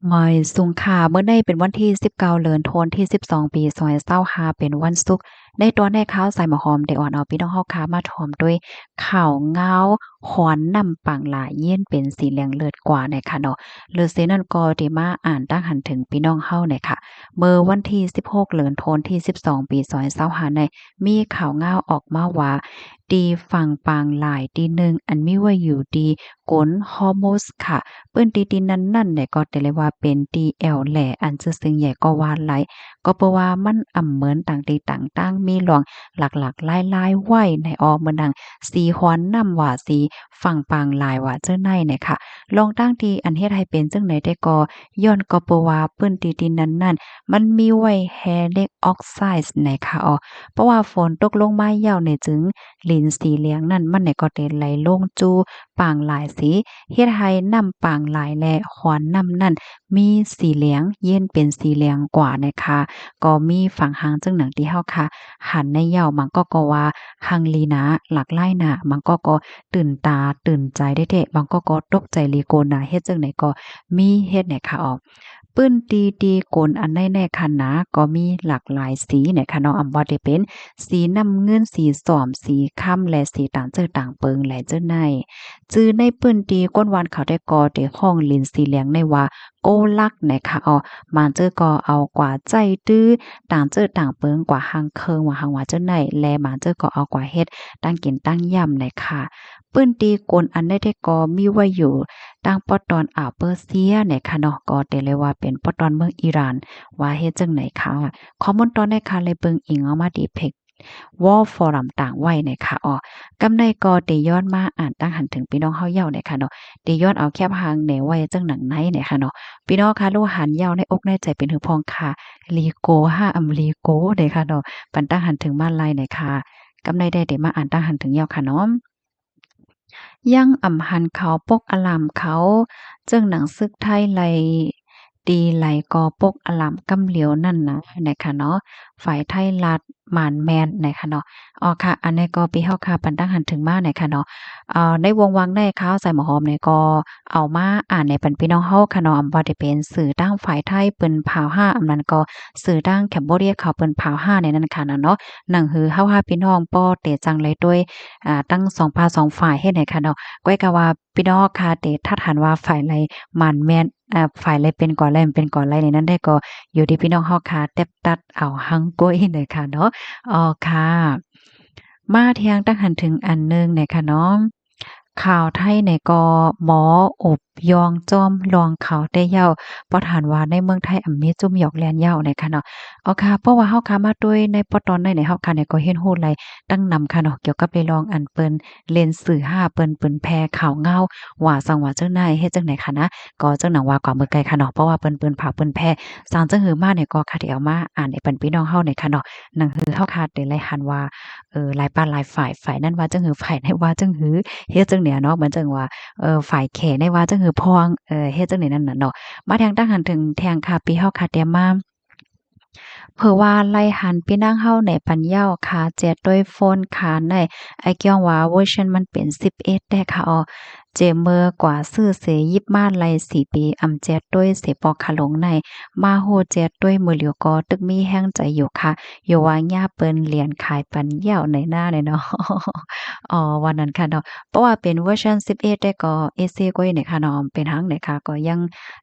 หมอยสุงค่ะเมื่อได้เป็นวันที่19เดือนธันวาคมที่12ปี2025เป็นวันศุกร์ในตอนได้ข่าวใส่หมอหอมได้อ่อนเอาพี่น้องเฮาค่ะมาถ่อมด้วยข่าวเงาฮ้อนนำปังหลายเยี้ยนเป็นสีเหลืองเลิศกว่าเนี่ยค่ะเนาะเลือเซนั่นก็ได้มาอ่านตั้งหันถึงพี่น้องเฮาเนี่ยค่ะเมื่อวันที่16เดือนธันวาคมที่12ปี2025เนี่ยมีข่าวเงาออกมาว่าดีฝั่งปางหลายตีหนึ่งอันมีไว้อยู่ดีกลฮอร์โมสค่ะ เปิ้นตีๆนั้นๆเนี่ยก็ได้เลยว่าเป็นตีแอวแหล่อันซื่อซึ่งใหญ่ก็ว่าหลายก็เพราะว่ามันเหมือนต่างตีต่างตั้งมีหลวงหลากๆหลายๆไว้ในออเหมือนดังสีฮ้อนนำว่าสีฝั่งปางหลายว่าเจ้าในเนี่ยค่ะลองตั้งที่อันเฮ็ดให้เป็นจังไดได้ก็ย้อนก็เพราะว่าเปิ้นตีๆนั้นๆมันมีไว้แฮเล็กออกไซด์นะคะอ๋อเพราะว่าฝนตกลงมายาวเนี่ยจึงลิ้นสีเหลืองนั่นมันเนี่ยก็ได้ไหลลงจูปางหลายสีเฮ็ดให้น้ำปางหลายและขอนน้ำนั่นมีสีเหลืองเย็นเป็นสีเหลืองกว่านะคะก็มีฝั่งหางจังหนังที่เฮาค่ะหันในเหย้ามันก็ว่าหังลีนะหลากหลายหน้ามันก็ตื่นตาตื่นใจได้แท้บางก็ตกใจลีโกนน่ะเฮ็ดจังไดก็มีเฮ็ดเนี่ยค่ะออกปื้นตีๆกลอันใดๆคันนะก็มีหลากหลายสีเนี่ยค่ะเนาะบ่ได้เป็นสีน้ำเงินสีส้มสีค้ำและสีต่างเจิอต่างเปิงแหลเจ้าใน จื้อในปื้นตีก้นวานเขาได้ก่อได้ห้องลินสีเหลียงในว่าโกลักนะคะอ๋อมาเจอก็เอากว่าใจตื้อต่างเจอต่างเปิงกว่าหังเคิงว่าหังว่าเจ้าไหนแลมาเจอก็เอากว่าเฮ็ดตั้งกินตั้งย่ำเลยค่ะปื้นตีกลอันได้ก็มีไว้อยู่ตั้งปอตอนอ่าวเปอร์เซียเนี่ยค่ะเนาะก็ได้เลยว่าเป็นปอตอนเมืองอิหร่านว่าเฮ็ดจังไหนค่ะข้อมูลตอนในค่ะเลยเบิ่งอิงเอามาดีเพกวอลฟอรัมต่างไว้นะคะอ๋อ กำในก็ได้ย้อนมาอ่านตั้งหันถึงพี่น้องเฮาเย้าเนี่ยค่ะเนาะได้ย้อนเอาแคบหางแหนไว้จังหนังไหนเนี่ยค่ะเนาะพี่น้องคะรู้หันยาวในอกในใจเป็นหือพองค่ะลีโกห้าอำลีโกเนี่ยค่ะเนาะปันตั้งหันถึงมาลายเนี่ยค่ะกำในได้มาอ่านตั้งหันถึงยาวค่ะเนาะยังอำหันเขาปกอลามเขาจึงหนังซึกไทยไลดีไหลกอปกอลามกำเหลียวนั่นนะนะคะเนาะฝ่ายไทยรัฐหมานแมนนะคะเนาะอ๋อค่ะอันนี้ก็พี่เฮาค่ะปันตั้งหันถึงมานะคะเนาะในวงวังในข้าวใส่หมอหอมเนี่ยก็เอามาอ่านในปันพี่น้องเฮาค่ะเนาะบ่ได้เป็นสื่อตั้งฝ่ายไทยเปิ้นพาวห้าอำนั้นก็สื่อตั้งแคมโบเดียเขาเปิ้นพาวห้าในนั้นค่ะเนาะหนังหือเฮาหาพี่น้องป้อเตจังเลยด้วยตั้ง2ภาค2ฝ่ายเฮ็ดให้ค่ะเนาะ ก้อยก็ว่าพี่น้องค่ะเตถ้าถามว่าฝ่ายใดมันแม่นฝ่ายใดเป็นก่อนใดมันเป็นก่อนใดในนั้นได้ก็อยู่ที่พี่น้องเฮาค่ะแต๊บตัดเอาหังโก้ยเลยค่ะเนาะอ๋อค่ะมาเที่ยงตั้งหันถึงอันหนึ่งเนี่ยค่ะเนาะข่าวไทยเนี่ยก็หมออบยองจอมลองเขาได้เหย้าบ่ถานว่าในเมืองไทยมีจุ่มหยอกแล่นเหย้าเนี่ยค่ะเนาะอ๋อค่ะเพราะว่าเฮาค่ะมาด้วยในปตอนในเฮาค่ะเนี่ยก็เห็นฮู้หลายตั้งนำค่ะเนาะเกี่ยวกับเรื่องรองอันเปิ้นเล่นสื่อห้าเปิ้นแพร่ข่าวเงาว่าซังว่าจังได๋เฮ็ดจังได๋ค่ะนะก็จังหนังว่ากว่ามื้อไกลค่ะเนาะเพราะว่าเปิ้นพากเปิ้นแพร่สร้างจังหือมาเนี่ยก็ค่ะที่เอามาอ่านให้เปิ้นพี่น้องเฮาเนี่ยค่ะเนาะหนังหือเฮาค่ะได้ไล่หันว่าหลายปานหลายฝ่ายนั้นว่าจังหือฝ่ายนั้นว่าจังหือเฮ็ดจังเนี่ยเนาะเหมือนจังว่าฝ่ายแขได้ว่าจังหือพองเฮ็ดจังได๋นั่นน่ะเนาะมาทางตั้งหันถึงแทงค่ะปีเฮาค่ะเตรียมมาเผอว่าไล่หันพี่นางเฮาในปัญญาค่ะเจ็ดด้วยโฟนค่ะในไอ้เกี่ยวว่าเวอร์ชันมันเป็น11ได้ค่ะอ๋อเจเมื่อกว่าซื้อเสยิบมาไล่4ปีอำเจ็ดด้วยเสปอกขะหลงในมาโฮเจ็ดด้วยมือเหลียวก็ตึกมีแห้งใจอยู่ค่ะอยู่ว่าย่าเปิ้นเหรียญขายปันเหย้าในหน้าเลยเนาะอ๋อวันนั้นค่ะเนาะเพราะว่าเป็นเวอร์ชัน11ได้ก็เอเซก็อยู่เนี่ยค่ะเนาะเป็นหั้งเนี่ยค่ะก็ยัง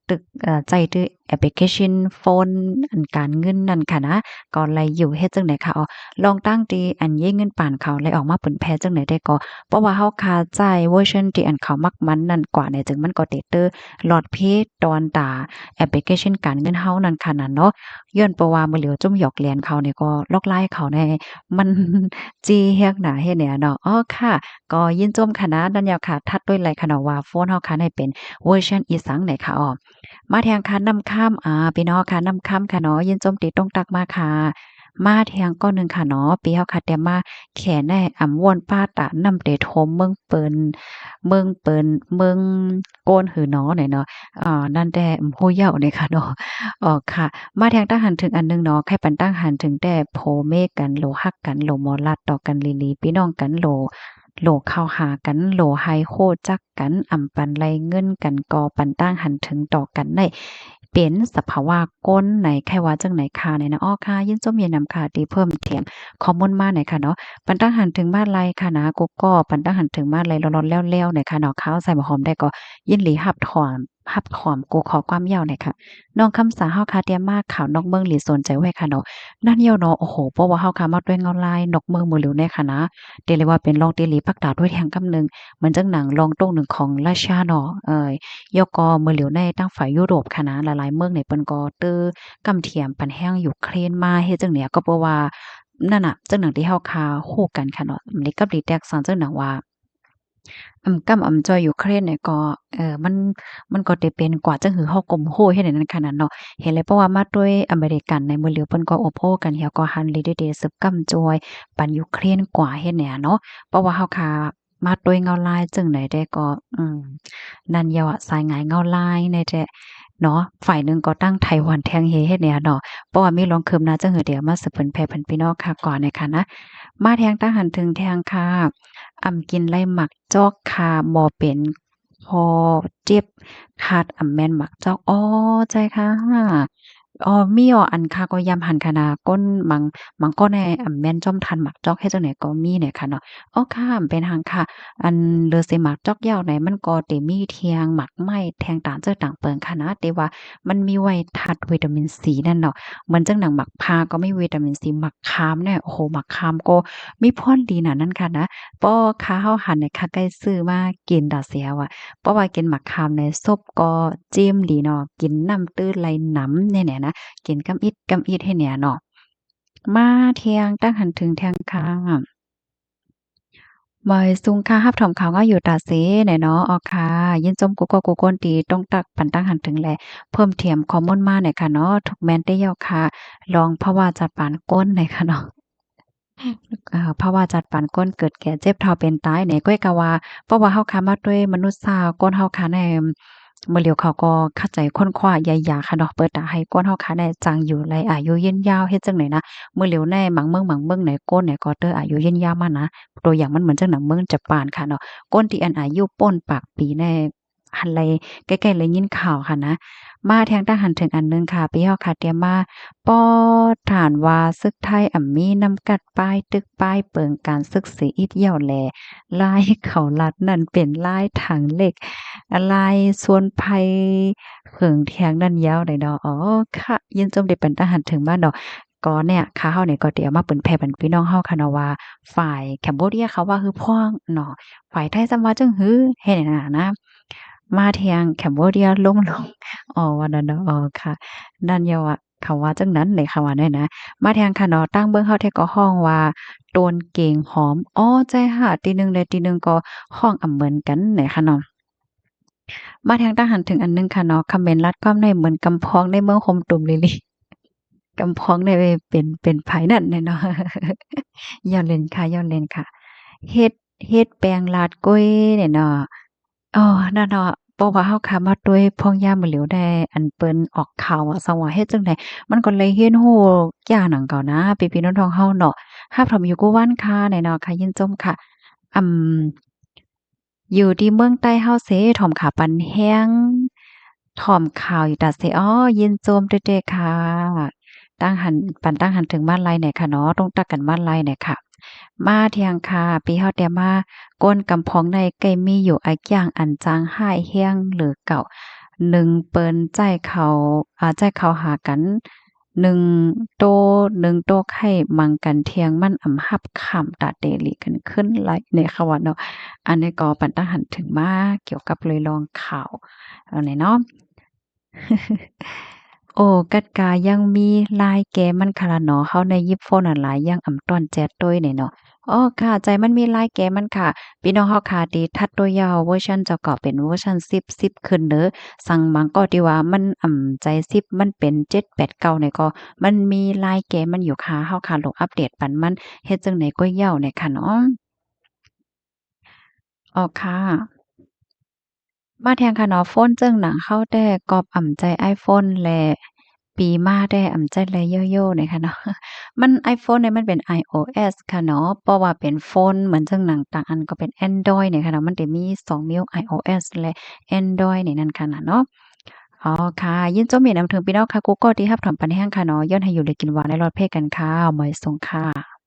ตึกใจตื้อแอปพลิเคชันโฟนอันการเงินนั่นค่ะนะก็ไลอยู่เฮ็ดจั่งใดค่ะอ๋อลองตั้งติอันเยเงินปานเขาไลออกมาเปิ้นแพ้จั่งใดได้ก็เพราะว่าเฮาคาใจเวอร์ชันที่อันเขามักมันนั่นกว่าเนี่ยจึงมันก็เตเตอร์หลอดเพตอนตาแอปพลิเคชันการเงินเฮานั่นค่ะนั่นเนาะย้อนเพราะว่ามื้อเหลียวจุ่มหยอกเหรียญเขาเนี่ยก็ลอกลายเขาแน่มันจี้เฮียกหน้าเฮ็ดเนี่ยเนาะอ๋อค่ะก็ยินชมค่ะนะดันยาวค่ะทัดด้วยไลค่ะเนาะว่าโฟนเฮาค่ะให้เป็นเวอร์ชันอีสังไหนค่ะอ้อ มาแทงคันนำข้ามพี่น้องค่ะนำข้ามค่ะเนาะยินจมติดตรงตักมาค่ะมาแทงก้อนหนึ่งค่ะเนาะปีเฮาค่ะแต่มาแขแน่อำว่วนป้าตะนำเตโทมเมืองโกนหือเนาะเนี่ยเนาะนั่นแต่ฮู้เย้าเนี่ยค่ะเนาะอ๋อค่ะมาแทงตั้งหันถึงอันหนึ่งเนาะแค่ปันตั้งหันถึงแต่โพเมกันโลฮักกันโลมอลัดต่อกันลีลีพี่น้องกันโหลเข้าหากันโหลไฮโคจักกันอำปันไรเงินกันกอปันตั้งหันถึงต่อกันได้ เป็นสภาวะก้นไหนใครว่าจังไหนค่ะไหนนะอ้อค่ะยินส้มเย็นนำค่ะที่เพิ่มเติมข้อมูลมาหน่อยค่ะเนาะปันตั้งหันถึงบ้านไรค่ะนะกูก็ปันตั้งหันถึงบ้านไรร้อนๆแล้วๆหน่อยค่ะเนาะข้าวใส่หอมได้ก็ยินหลีหับถอมกูขอความยาวหน่อยค่ะน้องคำสาเฮาค่ะเตรียมมากข่าวนอกเมืองหลีสนใจไว้ค่ะเนาะนั่นเหี่ยวเนาะโอ้โฮเพราะว่าเฮาค่ะมาด้วยเงาลายนอกเมืองมือหลิวแน่ค่ะนะเรียกเลยว่าเป็นรองเตหลีภาคตาด้วยแทงกำหนึ่งเหมือนจังหนังรองโต้งหนึ่งของราชาเนาะยกอมือเหลียวในตั้งฝ่ายยุโรปค่ะนะหลายๆเมืองในเปิ้นก็ตื้อกำเทียมปันแห้งยูเครนมาเฮ็ดจังเนี่ยก็เพราะว่านั่นน่ะจังหนังที่เฮาคาฮู้กันค่ะเนาะมันเลยกับดีแตกซังจังหนังว่ากำจอยยูเครนเนี่ยก็มันก็ได้เป็นกว่าจังหือเฮากลมโฮ้เฮ็ดให้นั้นขนาดเนาะเห็นเลยเพราะว่ามาด้วยอเมริกันในมือเหลียวเปิ้นก็โอ้โฮกันเหี่ยวก็หันลีเดๆซึบกำจอยปันยูเครนกว่าเฮ็ดเนี่ยเนาะเพราะว่าเฮาคามาด้วยเงาลายจึงไหนได้ก็นั่นเยาอะสายหงายเงาลายในแท้ เนาะฝ่ายหนึ่งก็ตั้งไต้หวันแทงเฮเฮ็ดเนี่ยเนาะเพราะว่ามีลองคืมนาจังหือเดี๋ยวมาสืบเพิ่นแพ่เพิ่นพี่น้องค่ะก่อนน่ะค่ะนะมาแทงตั้งหันถึงแทงค่ะกินไล่หมักจอกค่ะบ่เป็นพอเจ็บขาดแม่นหมักจอกอ๋อใจค่ะอ๋อมีอ้ออันค่ะก็ยำหันค่ะนะก้นบางก้อนแน่แม่นจ้อมทันหมักจอกเฮ็ดจังได๋ก็มีเนี่ยค่ะเนาะอ้อค่ะเป็นหังค่ะ อันเลอสิหมักจอกยาวไหนมันก็เตมีเทียงหมักไหม้แทงต่างเจ้อต่างเปิงค่ะนะแต่ว่ามันมีไว้ธาตุวิตามินซีนั่นเนาะเหมือนจังหนังหมักพร้าวก็มีวิตามินซีหมักคามเนี่ยโอ้โฮหมักคามก็มีพรดีน่ะนั่นค่ะนะป้อค้าเฮาหันเนี่ยค่ะใกล้ซื้อมากินดอกเสียวอะเพราะว่ากินหมักคามในซบก็จิ้มดีเนาะกินน้ำตื้อไหลหนำเนี่ยนะกินกำอิดกำอิดให้เนี่ยเนาะมาเที่ยงตั้งหันถึงเที่ยงค่ะ บอยซุงค่ะรับถอมเขาวก็อยู่ตาเสแหน่เนาะอ้อค่ะยินจมกุกกักกุก้นตีต้องตักปันตั้งหันถึงแลเพิ่มเติมข้อมูลมาหน่อยค่ะเนาะทุกแม่นได้เย้าค่ะลองภาวะจัดปานก้นหน่อยค่ะเนาะภาวะจัดปานก้นเกิดแก่เจ็บเฒ่าเป็นตายเนี่ยก้อยกะว่าเพราะว่าเฮาค่ะมาด้วยมนุษย์ซาก้นเฮาค่ะในมื้อเหลียวเขาก็เข้าใจค้นคว้าใหญ่ๆค่ะเนาะเปิดตาให้ก้นเฮาค่ะได้จังอยู่ไรอายุยืนยาวเฮ็ดจังไดนะมื้อเหลียวในบางเมืองไหนก้นเนี่ยก็เตออายุยืนยาวมานะ ตัวอย่างมันเหมือนจังหนังเมืองญี่ปุ่นค่ะเนาะก้นที่อันอายุป่นปากปีแน่หันเลยใกล้ๆเลยยินข่าวค่ะนะมาแทงทหารถึงอันหนึ่งค่ะพี่เฮาค่ะเตรียมมาป้อฐานว่าศึกไทยมีนำกัดป้ายตึกป้ายเปิงการศึกสีอีดเหี่ยวแลลายเขาลัดนั่นเป็นลายถังเหล็กลายส่วนไผเผิงเทียงนั่นยาวได้ดอกอ๋อค่ะยินจมได้เป็นทหารถึงบ้านดอกก็เนี่ยค่ะเฮาเนี่ยก็สิเอามาเปิ้นแผ่ปันพี่น้องเฮาค่ะเนาะว่าฝ่ายแคมโบเดียเขาว่าฮื้อพ่องเนาะฝ่ายไทยซ้ำว่าจั่งฮื้อเฮ็ดให้นั่นน่ะนะมาเที่ยงแคมโบเดียลงอ๋อว่านั่นเนาะอ๋อค่ะนั่นอย่าว่าเขาว่าจั่งนั้นเลยเขาว่าได้นะมาเที่ยงค่ะเนาะตั้งเบิ่งเฮาแท้ก็ฮ้องว่าโตนเก่งหอมอ๋อใจค่ะตีหนึ่งเลยตีหนึ่งก็ฮ้องเหมือนกันเนี่ยค่ะเนาะมาเที่ยงตั้งหันถึงอันหนึ่งค่ะเนาะคอมเมนต์ลัดความในเหมือนกำพองในเมืองโฮมตุ่มลิลิ กำพ้องได้เป็นไผนั่นแหละเนาะย้อนเล่นค่ะย้อนเล่นค่ะเฮ็ดเฮ็ดแปลงลาดก้อยเนี่ยเนาะอ้อนั่นเนาะเพราะว่าเฮาค้ามาด้วยพ้องย่ามมื้อเหลียวได้อันเปิ้นออกข่าวอะซังว่าเฮ็ดจั่งใดมันก็เลยเฮ็ดฮู้ย้านหนังเก่านะพี่ๆน้องๆเฮาเนาะรับถอมอยู่กูวันค่ะเนี่ยเนาะค่ะยินจมค่ะอืม อยู่ที่เมืองใต้เฮาเสถ่อมขาปันแห้งถ่อมข่าวอยู่ตัดเสอ้อยินโจมเด้อๆค่ะตั้งหันถึงบ้านไรเนี่ยค่ะเนาะต้องตักกันบ้านไรเนี่ยค่ะมาเที่ยงค่ะปีเฮาแต่มาก้นกำพองในไก่มีอยู่อักอย่างอันจางห้ายแห้งหรือเก่าหนึ่งเปิ้นใจเขาใจเขาหากันหนึ่งโตหนึ่งโตไข่มังกันเที่ยงมันหับค่ำตาเตหลีกันขึ้นไหลเนี่ยค่ะว่าเนาะ อันนี้ก็ปันตั้งหันถึงมาเกี่ยวกับเลยลองข่าวเอาไหนเนาะโอ้กัดกายังมีลายแกมันคาราเนาะเฮาในยิปโฟนอันหลายอย่างต้อนแจ๊ดด้วยเนี่ยเนาะอ้อค่ะใจมันมีลายแกมันค่ะพี่น้องเฮาค่ะที่ทัดตัวยาวเวอร์ชันเจ้าก็เป็นเวอร์ชัน10ขึ้นเด้อสั่งบางก็ที่ว่ามันใจ10มันเป็น7 8 9เนี่ยก็มันมีลายแกมันอยู่ค่ะเฮาค่ะลงอัปเดตปันมันเฮ็ดจังไดก็เย้าเนี่ยค่ะเนาะอ้อค่ะ มาแทงค่ะเนาะโฟนเจิ้งหนังเข้าแต่กอบอ่ำใจ iPhone แลปีมาแต่อ่ำใจแลโยๆเนี่ยค่ะเนาะมัน iPhone เนี่ยมันเป็น iOS ค่ะเนาะเพราะว่าเป็นโฟนเหมือนเจิ้งหนังต่างอันก็เป็นแอนดรอยด์เนี่ยค่ะเนาะมันจะมี2นิ้ว iOS และแอนดรอยด์นี่นั่นค่ะน่ะเนาะ อ๋อค่ะยินโจเมียนำถึงพี่น้องค่ะกูก็ที่รับถอนปันแห้งค่ะเนาะย้อนให้อยู่ได้กินหวานได้รอดเพศกันค่ะหมอยสงค่ะ